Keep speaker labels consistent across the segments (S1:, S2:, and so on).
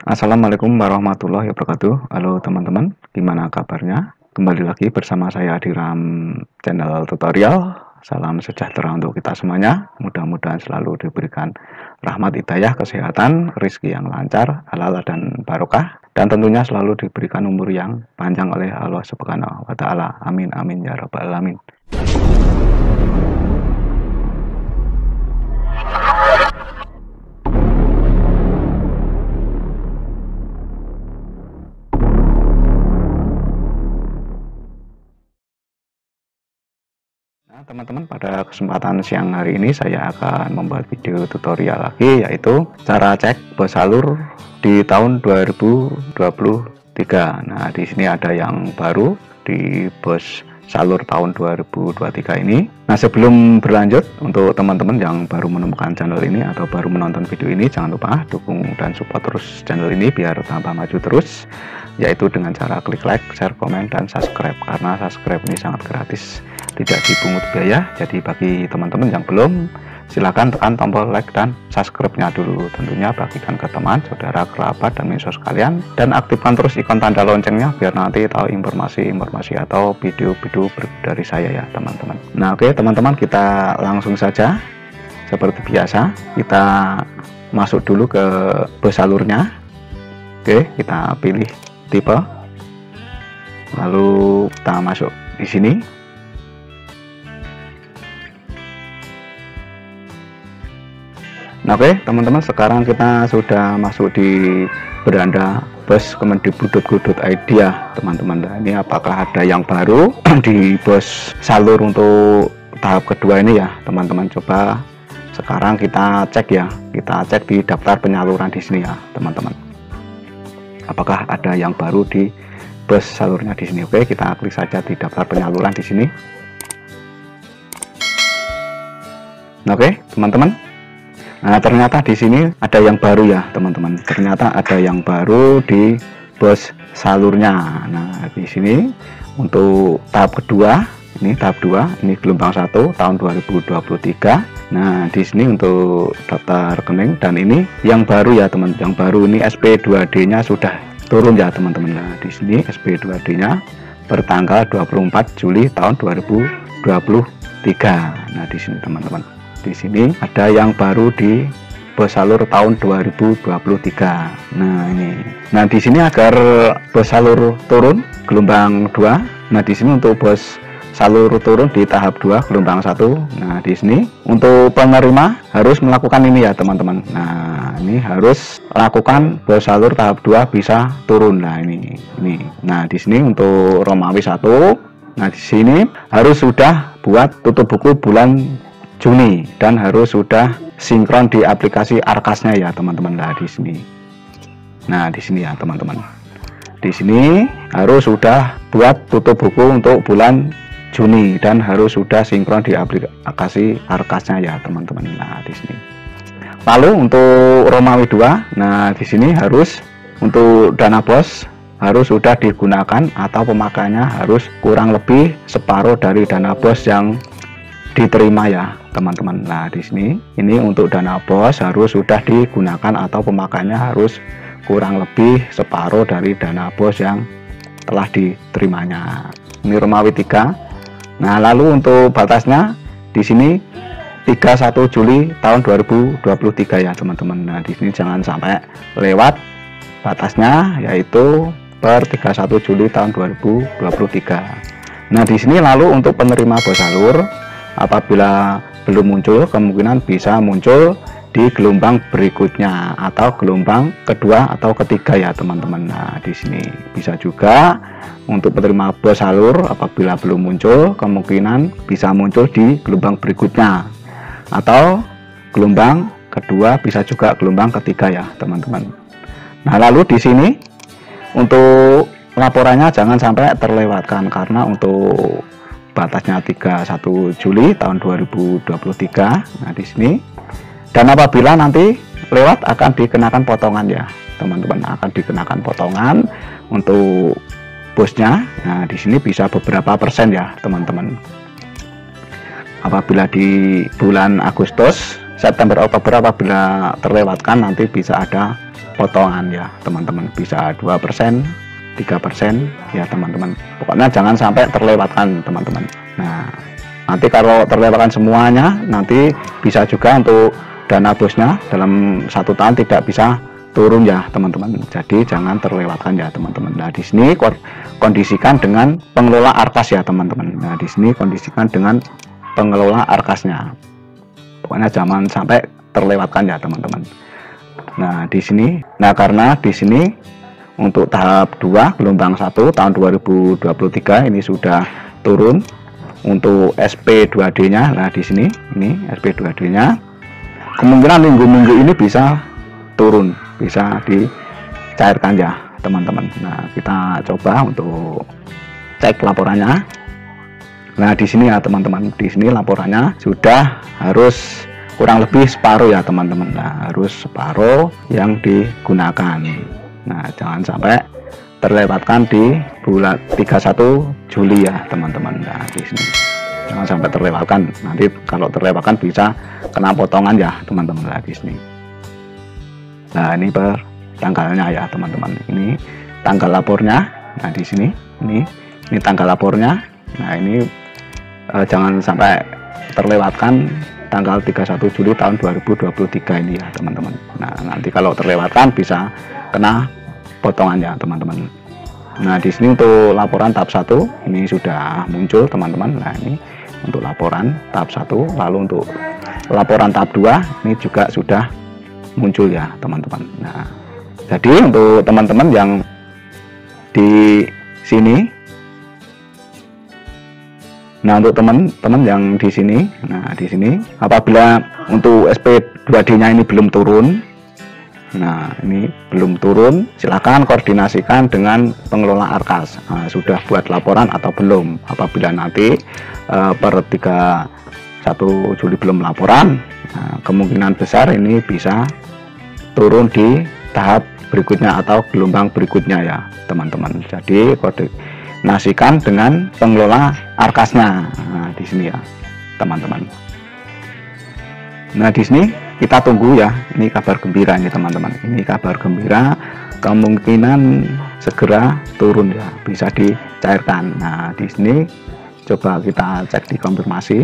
S1: Assalamualaikum warahmatullahi wabarakatuh. Halo teman-teman, gimana kabarnya? Kembali lagi bersama saya di RAM channel tutorial. Salam sejahtera untuk kita semuanya. Mudah-mudahan selalu diberikan rahmat hidayah, kesehatan, rezeki yang lancar, halal dan barokah, dan tentunya selalu diberikan umur yang panjang oleh Allah Subhanahu wa Ta'ala. Amin amin ya rabbal alamin. Teman-teman, pada kesempatan siang hari ini saya akan membuat video tutorial lagi, yaitu cara cek bos salur di tahun 2023. Nah, di sini ada yang baru di bos salur tahun 2023 ini. Nah, sebelum berlanjut, untuk teman-teman yang baru menemukan channel ini atau baru menonton video ini, jangan lupa dukung dan support terus channel ini biar tambah maju terus, yaitu dengan cara klik like, share, komen, dan subscribe. Karena subscribe ini sangat gratis, tidak dipungut biaya. Jadi bagi teman-teman yang belum, silahkan tekan tombol like dan subscribe-nya dulu. Tentunya bagikan ke teman, saudara, kerabat, dan medsos kalian, dan aktifkan terus ikon tanda loncengnya biar nanti tahu informasi-informasi atau video-video dari saya ya teman-teman. Nah, oke teman-teman, kita langsung saja. Seperti biasa, kita masuk dulu ke bos salurnya. Oke, kita pilih tipe, lalu kita masuk di sini. Nah, oke teman-teman, sekarang kita sudah masuk di beranda bos Kemendikbud.go.id ya teman-teman. Nah, ini apakah ada yang baru di bos salur untuk tahap kedua ini ya teman-teman. Coba sekarang kita cek ya, kita cek di daftar penyaluran di sini ya teman-teman, apakah ada yang baru di bos salurnya di sini. Oke, kita klik saja di daftar penyaluran di sini. Nah, oke teman-teman, nah ternyata di sini ada yang baru ya teman-teman. Ternyata ada yang baru di bos salurnya. Nah, di sini untuk tahap kedua, ini tahap 2, ini gelombang 1 tahun 2023. Nah, di sini untuk daftar rekening, dan ini yang baru ya teman. Yang baru ini SP2D-nya sudah turun ya teman-teman. Nah, di sini SP2D-nya bertanggal 24 Juli tahun 2023. Nah, di sini teman-teman, di sini ada yang baru di bos salur tahun 2023. Nah, ini. Nah, di sini agar bos salur turun gelombang 2. Nah, di sini untuk bos salur turun di tahap 2 gelombang 1. Nah, di sini untuk penerima harus melakukan ini ya teman-teman. Nah, ini harus lakukan bos salur tahap 2 bisa turun. Nah, ini. Nah, di sini untuk Romawi 1. Nah, di sini harus sudah buat tutup buku bulan Juni dan harus sudah sinkron di aplikasi Arkasnya ya teman-teman. Nah, di sini. Nah, di sini ya teman-teman. Di sini harus sudah buat tutup buku untuk bulan Juni dan harus sudah sinkron di aplikasi Arkasnya ya teman-teman. Nah, di sini. Lalu untuk Romawi 2, nah di sini harus untuk dana bos harus sudah digunakan atau pemakaiannya harus kurang lebih separuh dari dana bos yang diterima ya teman-teman. Nah, di sini ini untuk dana bos harus sudah digunakan atau pemakaiannya harus kurang lebih separuh dari dana bos yang telah diterimanya. Ini Romawi 3. Nah, lalu untuk batasnya di sini 31 Juli tahun 2023 ya teman-teman. Nah, di sini jangan sampai lewat batasnya, yaitu per 31 Juli tahun 2023. Nah, di sini lalu untuk penerima bos salur, apabila belum muncul, kemungkinan bisa muncul di gelombang berikutnya atau gelombang kedua atau ketiga ya teman-teman. Nah, di sini bisa juga untuk penerima bos salur, apabila belum muncul, kemungkinan bisa muncul di gelombang berikutnya atau gelombang kedua, bisa juga gelombang ketiga ya teman-teman. Nah, lalu di sini untuk laporannya jangan sampai terlewatkan, karena untuk batasnya 31 Juli tahun 2023. Nah, di sini. Dan apabila nanti lewat akan dikenakan potongan ya teman-teman, akan dikenakan potongan untuk bosnya. Nah, di sini bisa beberapa persen ya teman-teman. Apabila di bulan Agustus September Oktober apabila terlewatkan nanti bisa ada potongan ya teman-teman, bisa 2%, 3% ya teman-teman. Pokoknya jangan sampai terlewatkan teman-teman. Nah, nanti kalau terlewatkan semuanya nanti bisa juga untuk dana bosnya dalam 1 tahun tidak bisa turun ya teman-teman. Jadi jangan terlewatkan ya teman-teman. Nah, di sini kondisikan dengan pengelola Arkas ya teman-teman. Nah, di sini kondisikan dengan pengelola Arkasnya. Pokoknya jangan sampai terlewatkan ya teman-teman. Nah, di sini, karena di sini untuk tahap 2 gelombang 1 tahun 2023 ini sudah turun untuk SP2D-nya. Nah, di sini ini SP2D-nya. Kemungkinan minggu-minggu ini bisa turun, bisa dicairkan ya teman-teman. Nah, kita coba untuk cek laporannya. Nah, di sini ya teman-teman, di sini laporannya sudah harus kurang lebih separuh ya teman-teman. Nah, harus separuh yang digunakan. Nah, jangan sampai terlewatkan di bulan 31 Juli ya teman-teman. Nah, di sini jangan sampai terlewatkan. Nanti kalau terlewatkan bisa kena potongan ya teman-teman. Nah, di sini. Nah, ini per tanggalnya ya teman-teman. Ini tanggal lapornya. Nah, di sini ini tanggal lapornya. Nah, ini jangan sampai terlewatkan tanggal 31 Juli tahun 2023 ini ya teman-teman. Nah, nanti kalau terlewatkan bisa kena potongan ya teman-teman. Nah, di sini untuk laporan tahap 1 ini sudah muncul teman-teman. Nah, ini untuk laporan tahap 1, lalu untuk laporan tahap 2 ini juga sudah muncul ya teman-teman. Nah, jadi untuk teman-teman yang di sini, nah untuk teman-teman yang di sini, nah di sini apabila untuk SP2D-nya ini belum turun, nah ini belum turun, silakan koordinasikan dengan pengelola Arkas. Nah, sudah buat laporan atau belum? Apabila nanti per 31 Juli belum laporan, nah, kemungkinan besar ini bisa turun di tahap berikutnya atau gelombang berikutnya ya teman-teman. Jadi koordinasikan dengan pengelola Arkasnya. Nah, di sini ya teman-teman. Nah, di sini kita tunggu ya. Ini kabar gembira nih teman-teman. Ini kabar gembira, kemungkinan segera turun ya, bisa dicairkan. Nah, di sini coba kita cek di konfirmasi.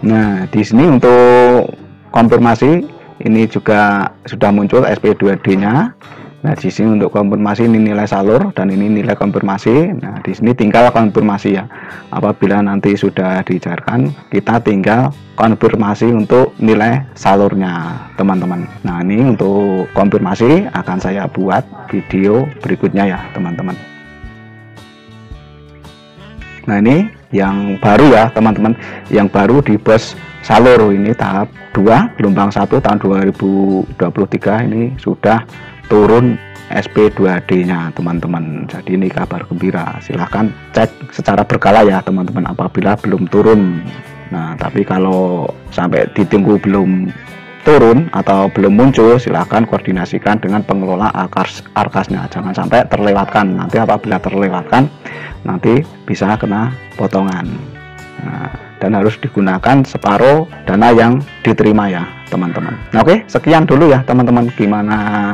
S1: Nah, di sini untuk konfirmasi ini juga sudah muncul SP2D-nya. Nah, di sini untuk konfirmasi ini nilai salur dan ini nilai konfirmasi. Nah, di sini tinggal konfirmasi ya. Apabila nanti sudah dicairkan, kita tinggal konfirmasi untuk nilai salurnya, teman-teman. Nah, ini untuk konfirmasi akan saya buat video berikutnya ya, teman-teman. Nah, ini yang baru ya, teman-teman. Yang baru di bos salur ini tahap 2 gelombang 1 tahun 2023 ini sudah turun SP2D-nya teman-teman. Jadi ini kabar gembira. Silahkan cek secara berkala ya teman-teman apabila belum turun. Nah, tapi kalau sampai ditunggu belum turun atau belum muncul, silahkan koordinasikan dengan pengelola Arkasnya. Jangan sampai terlewatkan. Nanti apabila terlewatkan, nanti bisa kena potongan. Nah, dan harus digunakan separuh dana yang diterima ya teman-teman. Nah, oke, sekian dulu ya teman-teman, gimana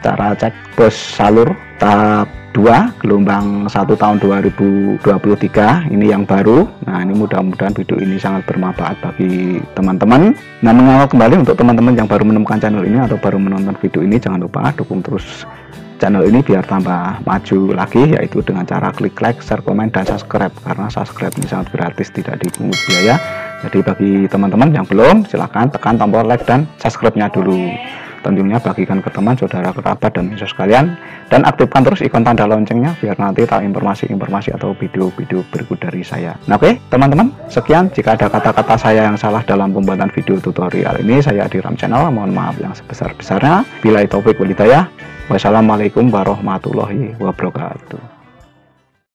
S1: cara cek bos salur tahap 2 gelombang 1 tahun 2023 ini yang baru. Nah, ini mudah-mudahan video ini sangat bermanfaat bagi teman-teman. Nah, mengawal kembali untuk teman-teman yang baru menemukan channel ini atau baru menonton video ini, jangan lupa dukung terus channel ini biar tambah maju lagi, yaitu dengan cara klik like, share, komen, dan subscribe, karena subscribe ini sangat gratis, tidak dipungut biaya. Jadi bagi teman-teman yang belum, silahkan tekan tombol like dan subscribe-nya dulu. Tentunya bagikan ke teman, saudara, kerabat, dan musuh sekalian, dan aktifkan terus ikon tanda loncengnya biar nanti tahu informasi-informasi atau video-video berikut dari saya. Nah, oke teman-teman, sekian. Jika ada kata-kata saya yang salah dalam pembuatan video tutorial ini, saya Adiram Channel mohon maaf yang sebesar-besarnya. Billahi taufik wal hidayah. Wassalamualaikum warahmatullahi wabarakatuh.